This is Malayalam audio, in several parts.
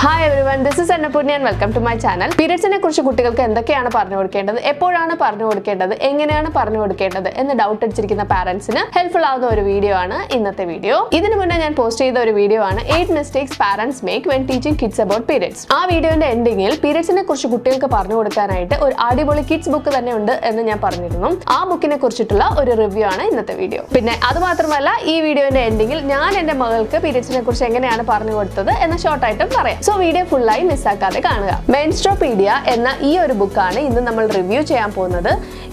Hi everyone, this is Annapurni and welcome to my channel. പീരിയഡ്സിനെ കുറിച്ച് കുട്ടികൾക്ക് എന്തൊക്കെയാണ് പറഞ്ഞു കൊടുക്കേണ്ടത്, എപ്പോഴാണ് പറഞ്ഞു കൊടുക്കേണ്ടത്, എങ്ങനെയാണ് പറഞ്ഞു കൊടുക്കേണ്ടത് എന്ന് ഡൗട്ട് അടിച്ചിരിക്കുന്ന പാരന്റ്സിന് ഹെൽപ്ഫുൾ ആവുന്ന ഒരു വീഡിയോ ആണ് ഇന്നത്തെ വീഡിയോ. ഇതിനു മുന്നേ ഞാൻ പോസ്റ്റ് ചെയ്ത ഒരു വീഡിയോ ആണ് 8 mistakes parents make when teaching kids about periods. ആ വീഡിയോയുടെ എൻഡിങ്ങിൽ പീരിയഡ്സിനെ കുറിച്ച് കുട്ടികൾക്ക് പറഞ്ഞു കൊടുക്കാനായിട്ട് ഒരു അടിപൊളി കിഡ്സ് ബുക്ക് തന്നെ ഉണ്ട് എന്ന് ഞാൻ പറഞ്ഞിരുന്നു. ആ ബുക്കിനെ കുറിച്ചിട്ടുള്ള ഒരു റിവ്യൂ ആണ് ഇന്നത്തെ വീഡിയോ. പിന്നെ അത് മാത്രമല്ല ഈ വീഡിയോയുടെ എൻഡിങ്ങിൽ ഞാൻ എന്റെ മകൾക്ക് പീരിയഡ്സിനെ കുറിച്ച് എങ്ങനെയാണ് പറഞ്ഞു കൊടുത്തത് എന്ന് ഷോർട്ട് ആയിട്ടും പറയാം. സോ വീഡിയോ ഫുള്ളായി മിസ്സാക്കാതെ കാണുക. മെൻസ്ട്രോപീഡിയ എന്ന ഈ ഒരു ബുക്കാണ് ഇന്ന് നമ്മൾ റിവ്യൂ ചെയ്യാൻ പോകുന്നത്.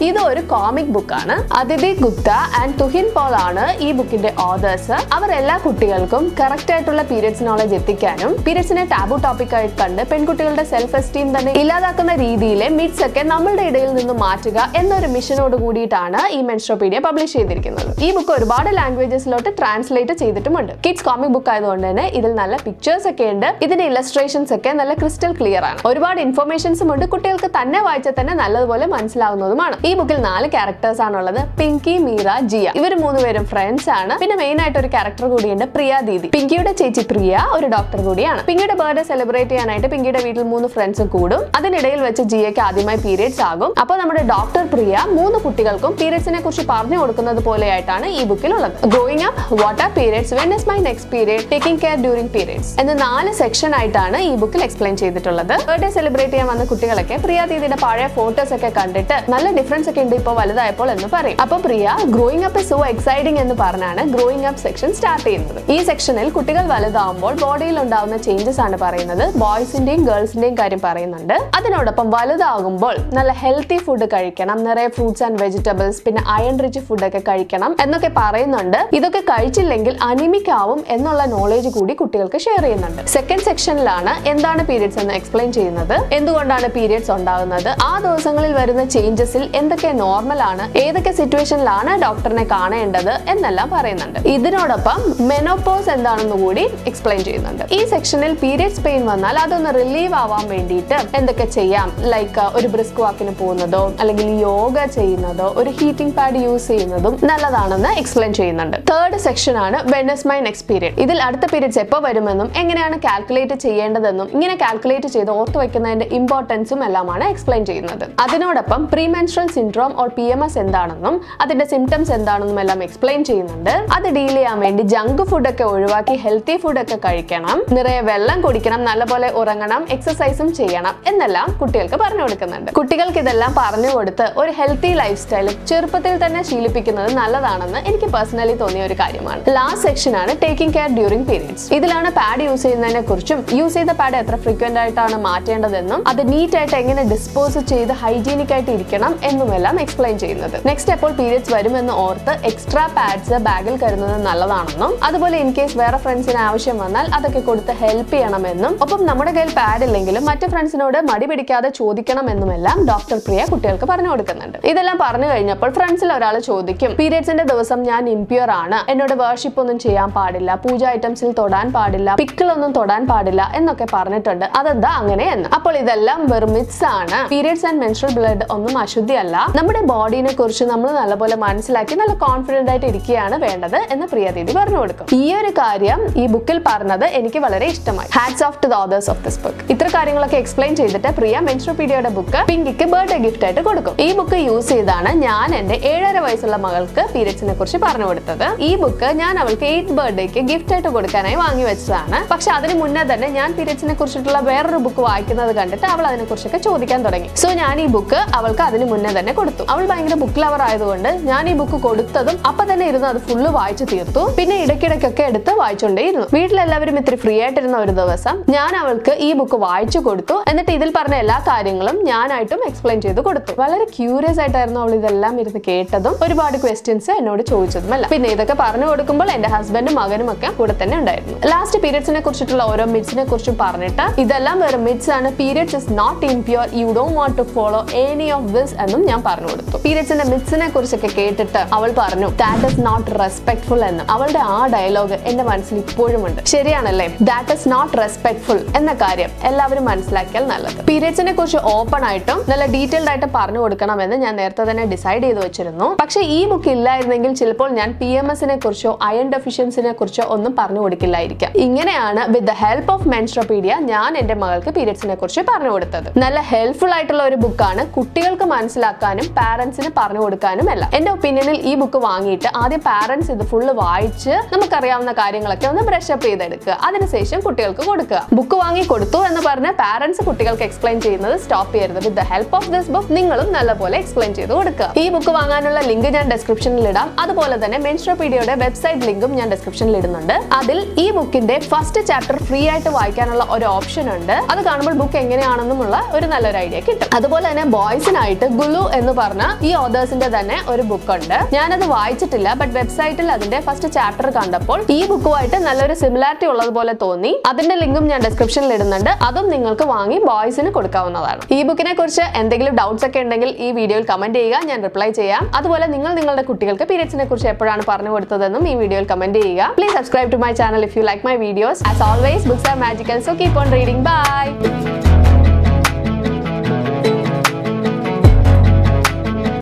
ഇത് ഒരു കോമിക് ബുക്കാണ്. അതിഥി ഗുപ്ത ആൻഡ് തുഹിൻ പോൾ ആണ് ഈ ബുക്കിന്റെ ഓതേഴ്സ്. അവർ എല്ലാ കുട്ടികൾക്കും കറക്റ്റ് ആയിട്ടുള്ള പീരിയഡ്സ് നോളജ് എത്തിക്കാനും പീരിയഡ്സിനെ ടാബു ടോപ്പിക് ആയിട്ട് കണ്ട് പെൺകുട്ടികളുടെ സെൽഫ് എസ്റ്റീം തന്നെ ഇല്ലാതാക്കുന്ന രീതിയിലെ മിത്സ് ഒക്കെ നമ്മളുടെ ഇടയിൽ നിന്ന് മാറ്റുക എന്നൊരു മിഷനോട് കൂടിയിട്ടാണ് ഈ മെൻസ്ട്രോപീഡിയ പബ്ലിഷ് ചെയ്തിരിക്കുന്നത്. ഈ ബുക്ക് ഒരുപാട് ലാംഗ്വേജസിലോട്ട് ട്രാൻസ്ലേറ്റ് ചെയ്തിട്ടുമുണ്ട്. കിഡ്സ് കോമിക് ബുക്ക് ആയതുകൊണ്ട് തന്നെ ഇതിൽ നല്ല പിക്ചേഴ്സ് ഒക്കെ ഉണ്ട്. ഇതിന്റെ ഇലസ്ട്രേഷൻസ് ഒക്കെ നല്ല ക്രിസ്റ്റൽ ക്ലിയർ ആണ്. ഒരുപാട് ഇൻഫർമേഷൻസും ഉണ്ട്. കുട്ടികൾക്ക് തന്നെ വായിച്ചാൽ തന്നെ നല്ലതുപോലെ മനസ്സിലാവുന്നതുമാണ്. ഈ ബുക്കിൽ 4 ക്യാരക്ടേഴ്സ് ആണുള്ളത്. പിങ്കി, മീര, ജിയ. ഇവർ 3 പേരും ഫ്രണ്ട്സ് ആണ്. പിന്നെ മെയിൻ ആയിട്ട് ഒരു ക്യാരക്ടർ കൂടിയുണ്ട്, പ്രിയ ദീദി. പിങ്കിയുടെ ചേച്ചി പ്രിയ ഒരു ഡോക്ടർ കൂടിയാണ്. പിങ്കിയുടെ ബർത്ത്ഡേ സെലിബ്രേറ്റ് ചെയ്യാനായിട്ട് പിങ്കിയുടെ വീട്ടിൽ 3 ഫ്രണ്ട്സ് കൂടും. അതിനിടയിൽ വെച്ച് ജിയയ്ക്ക് ആദ്യമായി പീരിയഡ്സ് ആകും. അപ്പോൾ നമ്മുടെ ഡോക്ടർ പ്രിയ 3 കുട്ടികൾക്കും പീരിയഡ്സിനെ കുറിച്ച് പറഞ്ഞു കൊടുക്കുന്നത് പോലെയായിട്ടാണ് ഈ ബുക്കിലുള്ളത്. Growing up, what are periods, when is my next period, taking care during periods എന്ന 4 സെക്ഷൻ ആയിട്ടാണ് ഈ ബുക്കിൽ എക്സ്പ്ലെയിൻ ചെയ്തിട്ടുള്ളത്. ബർത്ത്ഡേ സെലിബ്രേറ്റ് ചെയ്യാൻ വന്ന കുട്ടികളൊക്കെ പ്രിയ ദീദിയുടെ പഴയ ഫോട്ടോസ് ഒക്കെ കണ്ടിട്ട് നല്ല ഡിഫറൻസ് ഒക്കെ ഉണ്ട് ഇപ്പോൾ വലുതായപ്പോൾ എന്ന് പറയും. അപ്പോൾ Priya growing up is so exciting എന്ന് പറഞ്ഞാണ് ഗ്രോയിങ് അപ്പ് സെക്ഷൻ സ്റ്റാർട്ട് ചെയ്യുന്നത്. ഈ സെക്ഷനിൽ കുട്ടികൾ വലുതാവുമ്പോൾ ബോഡിയിൽ ഉണ്ടാവുന്ന ചേഞ്ചസ് ആണ് പറയുന്നത്. ബോയ്സിന്റെയും ഗേൾസിന്റെയും കാര്യം പറയുന്നുണ്ട്. അതിനോടൊപ്പം വലുതാകുമ്പോൾ നല്ല ഹെൽത്തി ഫുഡ് കഴിക്കണം, നിറയെ ഫ്രൂട്ട്സ് ആൻഡ് വെജിറ്റബിൾസ്, പിന്നെ അയൺ റിച്ച് ഫുഡ് ഒക്കെ കഴിക്കണം എന്നൊക്കെ പറയുന്നുണ്ട്. ഇതൊക്കെ കഴിച്ചില്ലെങ്കിൽ അനിമിക് ആവും എന്നുള്ള നോളേജ് കൂടി കുട്ടികൾക്ക് ഷെയർ ചെയ്യുന്നുണ്ട്. സെക്കൻഡ് സെക്ഷനിലാണ് എന്താണ് പീരിയഡ്സ് എന്ന് എക്സ്പ്ലെയിൻ ചെയ്യുന്നത്, എന്തുകൊണ്ടാണ് പീരിയഡ്സ് ഉണ്ടാകുന്നത്, ആ ദിവസങ്ങളിൽ വരുന്ന ചേഞ്ചസിൽ എന്തൊക്കെ നോർമൽ ആണ്, ഏതൊക്കെ സിറ്റുവേഷനിലാണ് ഡോക്ടറിനെ കാണേണ്ടത് എന്നെല്ലാം പറയുന്നുണ്ട്. ഇതിനോടൊപ്പം മെനോപോസ് എന്താണെന്ന് കൂടി എക്സ്പ്ലെയിൻ ചെയ്യുന്നുണ്ട്. ഈ സെക്ഷനിൽ പീരിയഡ്സ് പെയിൻ വന്നാൽ അതൊന്ന് റിലീവ് ആവാൻ വേണ്ടിയിട്ട് എന്തൊക്കെ ചെയ്യാം, ലൈക്ക് ഒരു ബ്രിസ്ക് വാക്കിന് പോകുന്നതോ അല്ലെങ്കിൽ യോഗ ചെയ്യുന്നതോ ഒരു ഹീറ്റിംഗ് പാഡ് യൂസ് ചെയ്യുന്നതും നല്ലതാണെന്ന് എക്സ്പ്ലെയിൻ ചെയ്യുന്നുണ്ട്. തേർഡ് സെക്ഷൻ ആണ് when is my next period. ഇതിൽ അടുത്ത പീരിയഡ്സ് എപ്പോൾ വരുമെന്നും എങ്ങനെയാണ് കാൽക്കുലേറ്റ് ചെയ്യേണ്ടതെന്നും ഇങ്ങനെ കാൽക്കുലേറ്റ് ചെയ്ത് ഓർത്തു വെക്കുന്നതിന്റെ ഇമ്പോർട്ടൻസും എല്ലാമാണ് എക്സ്പ്ലെയിൻ ചെയ്യുന്നത്. അതിനോടൊപ്പം പ്രീമെൻസ്ട്രൽ സിൻഡ്രോം ഓർ PMS എന്താണെന്നും അതിന്റെ സിംറ്റംസ് എന്താണെന്നും എല്ലാം എക്സ്പ്ലെയിൻ ചെയ്യുന്നുണ്ട്. അത് ഡീൽ ചെയ്യാൻ വേണ്ടി ജങ്ക് ഫുഡ് ഒക്കെ ഒഴിവാക്കി ഹെൽത്തി ഫുഡ് ഒക്കെ കഴിക്കണം, നിറയെ വെള്ളം കുടിക്കണം, നല്ലപോലെ ഉറങ്ങണം, എക്സസൈസും ചെയ്യണം എന്നെല്ലാം കുട്ടികൾക്ക് പറഞ്ഞു കൊടുക്കുന്നുണ്ട്. കുട്ടികൾക്ക് ഇതെല്ലാം പറഞ്ഞു കൊടുത്ത് ഒരു ഹെൽത്തി ലൈഫ് സ്റ്റൈൽ ചെറുപ്പത്തിൽ തന്നെ ശീലിപ്പിക്കുന്നത് നല്ലതാണെന്ന് എനിക്ക് പേഴ്സണലി തോന്നിയ ഒരു കാര്യമാണ്. ലാസ്റ്റ് സെക്ഷൻ ആണ് ടേക്കിംഗ് കെയർ ഡ്യൂറിംഗ് പീരിയഡ്സ്. ഇതിലാണ് പാഡ് യൂസ് ചെയ്യുന്നതിനെ കുറിച്ചും യൂസ് ചെയ്ത പാഡ് എത്ര ഫ്രീക്വന്റ് ആയിട്ടാണ് മാറ്റേണ്ടതെന്നും അത് നീറ്റ് ആയിട്ട് എങ്ങനെ ഡിസ്പോസ് ചെയ്ത് ഹൈജീനിക് ആയിട്ട് ഇരിക്കണം എന്നുമെല്ലാം എക്സ്പ്ലെയിൻ ചെയ്യുന്നത്. നെക്സ്റ്റ് എപ്പോൾ പീരിയഡ്സ് വരുമെന്ന് ഓർത്ത് എക്സ്ട്രാ പാഡ്സ് ബാഗിൽ കരുതുന്നത് നല്ലതാണെന്നും അതുപോലെ ഇൻ കേസ് വേറെ ഫ്രണ്ട്സിന് ആവശ്യം വന്നാൽ അതൊക്കെ കൊടുത്ത് ഹെൽപ്പ് ചെയ്യണമെന്നും ഒപ്പം നമ്മുടെ കയ്യിൽ പാഡ് ഇല്ലെങ്കിലും മറ്റു ഫ്രണ്ട്സിനോട് മടി പിടിക്കാതെ ചോദിക്കണം എന്നുമെല്ലാം ഡോക്ടർ പ്രിയ കുട്ടികൾക്ക് പറഞ്ഞു കൊടുക്കുന്നുണ്ട്. ഇതെല്ലാം പറഞ്ഞു കഴിഞ്ഞപ്പോൾ ഫ്രണ്ട്സിൽ ഒരാൾ ചോദിക്കും, പീരിയഡ്സിന്റെ ദിവസം ഞാൻ ഇംപ്യൂർ ആണ്, എന്നോട് വർഷിപ്പ് ഒന്നും ചെയ്യാൻ പാടില്ല, പൂജ ഐറ്റംസിൽ തൊടാൻ പാടില്ല, പിക്കിൾ ഒന്നും തൊടാൻ പാടില്ല എന്നൊക്കെ പറഞ്ഞിട്ടുണ്ട്. അതെന്താ അങ്ങനെ എന്ന്. അപ്പോൾ ഇതെല്ലാം വെറും മിത്സ് ആണ്. പീരിയഡ്സ് ആൻഡ് മെൻസ്ട്രൽ ബ്ലഡ് ഒന്നും അശുദ്ധിയല്ല. നമ്മുടെ ബോഡിനെ കുറിച്ച് നമ്മൾ നല്ലപോലെ മനസ്സിലാക്കി നല്ല കോൺഫിഡന്റ് ആയിട്ട് ഇരിക്കുകയാണ് വേണ്ടത് എന്ന് പ്രിയ ദീദി പറഞ്ഞു കൊടുക്കും. ഈ ഒരു കാര്യം ഈ ബുക്കിൽ പറഞ്ഞത് എനിക്ക് വളരെ ഇഷ്ടമായി. Hats off to the authors of this book. ഇത്ര കാര്യങ്ങളൊക്കെ എക്സ്പ്ലെയിൻ ചെയ്തിട്ട് പ്രിയ മെൻസ്ട്രോപീഡിയയുടെ ബുക്ക് പിങ്കിക്ക് ബർത്ത്ഡേ ഗിഫ്റ്റ് ആയിട്ട് കൊടുക്കും. ഈ ബുക്ക് യൂസ് ചെയ്താണ് ഞാൻ എന്റെ 7.5 വയസ്സുള്ള മകൾക്ക് പീരിയഡ്സിനെ കുറിച്ച് പറഞ്ഞു കൊടുത്തത്. ഈ ബുക്ക് ഞാൻ അവൾക്ക് 8th ബർത്ത്ഡേക്ക് ഗിഫ്റ്റ് ആയിട്ട് കൊടുക്കാനായി വാങ്ങി വെച്ചതാണ്. പക്ഷെ അതിന് മുന്നേ തന്നെ ഞാൻ പീരിയഡ്സിനെ കുറിച്ചിട്ടുള്ള വേറൊരു ബുക്ക് വായിക്കുന്നത് കണ്ടിട്ട് അവൾ അതിനെ കുറിച്ചൊക്കെ ചോദിക്കാൻ തുടങ്ങി. സോ ഞാൻ ഈ ബുക്ക് അവൾക്ക് അതിന് മുന്നേ തന്നെ കൊടുത്തു. അവൾ ഭയങ്കര ബുക്ക് ലവർ ആയതുകൊണ്ട് ഞാൻ ഈ ബുക്ക് കൊടുത്തതും അപ്പൊ തന്നെ ഇരുന്ന് അത് ഫുള്ള് വായിച്ചു തീർത്തു. പിന്നെ ഇടയ്ക്കിടയ്ക്കൊക്കെ എടുത്ത് വായിച്ചുകൊണ്ടേയിരുന്നു. വീട്ടിലെല്ലാവരും ഇത്തിരി ഫ്രീ ആയിട്ടിരുന്ന ഒരു ദിവസം ഞാൻ അവൾക്ക് ഈ ബുക്ക് വായിച്ചു കൊടുത്തു. എന്നിട്ട് ഇതിൽ പറഞ്ഞ എല്ലാ കാര്യങ്ങളും ഞാനായിട്ടും എക്സ്പ്ലെയിൻ ചെയ്ത് കൊടുത്തു. വളരെ ക്യൂരിയസ് ആയിട്ടായിരുന്നു അവൾ ഇതെല്ലാം ഇരുന്ന് കേട്ടതും ഒരുപാട് ക്വസ്റ്റ്യൻസ് എന്നോട് ചോദിച്ചതുമല്ല. പിന്നെ ഇതൊക്കെ പറഞ്ഞു കൊടുക്കുമ്പോൾ എന്റെ ഹസ്ബൻഡും മകനും ഒക്കെ കൂടെ തന്നെ ഉണ്ടായിരുന്നു. ലാസ്റ്റ് പീരിയഡ്സിനെ കുറിച്ചിട്ടുള്ള ഓരോ മിത്സിനെ കുറിച്ചും പറഞ്ഞിട്ട് ഇതെല്ലാം വെറും മിത്സ് ആണ്, periods is not impure, you don't want to follow any of this എന്നും ഞാൻ പറഞ്ഞു കൊടുത്തു. പീരിയഡ്സിന്റെ മിത്സിനെ കുറിച്ചൊക്കെ കേട്ടിട്ട് അവൾ പറഞ്ഞു ദാറ്റ് ഇസ് നോട്ട് റെസ്പെക്ട്ഫുൾ എന്ന്. അവളുടെ ആ ഡയലോഗ് എന്റെ മനസ്സിൽ ഇപ്പോഴും ഉണ്ട്. ശരിയാണല്ലേ, ദാറ്റ് ഇസ് നോട്ട് റെസ്പെക്ട്ഫുൾ എന്ന കാര്യം എല്ലാവരും മനസ്സിലാക്കിയാൽ നല്ലത്. പീരിയഡ്സിനെ കുറിച്ച് ഓപ്പൺ ആയിട്ടും നല്ല ഡീറ്റെയിൽഡ് ആയിട്ട് പറഞ്ഞു കൊടുക്കണമെന്ന് ഞാൻ നേരത്തെ തന്നെ ഡിസൈഡ് ചെയ്ത് വെച്ചിരുന്നു. പക്ഷെ ഈ ബുക്ക് ഇല്ലായിരുന്നെങ്കിൽ ചിലപ്പോൾ ഞാൻ PMS കുറിച്ചോ അയൺ ഡെഫിഷ്യൻസിനെ കുറിച്ചോ ഒന്നും പറഞ്ഞു കൊടുക്കില്ലായിരിക്കാം. ഇങ്ങനെയാണ് വിത്ത് ദ ഹെൽപ്പ് ഓഫ് മെൻസ്ട്രോപീഡിയ ഞാൻ എന്റെ മകൾക്ക് പീരിയഡ്സിനെ കുറിച്ച് പറഞ്ഞു കൊടുത്തത്. നല്ല ഹെൽപ്ഫുൾ ആയിട്ടുള്ള ഒരു ബുക്കാണ്, കുട്ടികൾക്ക് മനസ്സിലാക്കാനും പാരന്റ്സിന് പറഞ്ഞു കൊടുക്കാനും എല്ലാം. എന്റെ ഒപ്പീനിയനിൽ ഈ ബുക്ക് വാങ്ങിയിട്ട് ആദ്യം പാരന്റ്സ് ഇത് ഫുള്ള് വായിച്ച് നമുക്കറിയാവുന്ന കാര്യങ്ങളൊക്കെ ഒന്ന് ബ്രഷപ്പ് ചെയ്തെടുക്കുക, അതിനുശേഷം കുട്ടികൾക്ക് കൊടുക്കുക. ബുക്ക് വാങ്ങി കൊടുത്തു എന്ന് പറഞ്ഞ് പാരന്റ്സ് കുട്ടികൾക്ക് എക്സ്പ്ലെയിൻ ചെയ്യുന്നത് സ്റ്റോപ്പ് ചെയ്യരുത്. With the help of this book നിങ്ങളും നല്ലപോലെ എക്സ്പ്ലെയിൻ ചെയ്ത് കൊടുക്കുക. ഈ ബുക്ക് വാങ്ങാനുള്ള ലിങ്ക് ഞാൻ ഡിസ്ക്രിപ്ഷനിൽ ഇടാം. അതുപോലെ തന്നെ മെൻസ്ട്രോപീഡിയയുടെ വെബ്സൈറ്റ് ലിങ്കും ഞാൻ ഡിസ്ക്രിപ്ഷനിൽ ഇടുന്നുണ്ട്. അതിൽ ഈ ബുക്കിന്റെ ഫസ്റ്റ് ചാപ്റ്റർ ഫ്രീ ആയിട്ട് വായിക്കാനുള്ള ഒരു ഓപ്ഷൻ ഉണ്ട്. അത് കാണുമ്പോൾ ബുക്ക് എങ്ങനെയാണെന്നുമുള്ള ഒരു നല്ലൊരു ഐഡിയ കിട്ടും. അതുപോലെ തന്നെ ബോയ്സിനായിട്ട് ഗുലു എന്ന് പറഞ്ഞ ഈ ഓതേഴ്സിന്റെ തന്നെ ഒരു ബുക്ക് ഉണ്ട്. ഞാനത് വായിച്ചിട്ടില്ല, ബട്ട് വെബ്സൈറ്റിൽ അതിന്റെ ഫസ്റ്റ് ചാപ്റ്റർ കണ്ടപ്പോൾ ഈ ബുക്കുമായിട്ട് നല്ലൊരു സിമിലാരിറ്റി ഉള്ളതുപോലെ തോന്നി. അതിന്റെ ലിങ്കും ഞാൻ ഡിസ്ക്രിപ്ഷനിൽ ഇടുന്നുണ്ട്. അതും നിങ്ങൾക്ക് വാങ്ങി ബോയ്സിന് കൊടുക്കാവുന്നതാണ്. ഈ ബുക്കിനെ കുറിച്ച് എന്തെങ്കിലും ഡൗട്ട്സ് ഒക്കെ ഉണ്ടെങ്കിൽ ഈ വീഡിയോയിൽ കമന്റ് ചെയ്യുക, ഞാൻ റിപ്ലൈ ചെയ്യാം. അതുപോലെ നിങ്ങളുടെ കുട്ടികൾക്ക് പീരിയഡ്സിനെ കുറിച്ച് എപ്പോഴാണ് പറഞ്ഞു കൊടുത്തതെന്നും ഈ വീഡിയോയിൽ കമന്റ് ചെയ്യുക. Please subscribe to my channel if you like my videos. As always, books are magical, so keep on reading. Bye.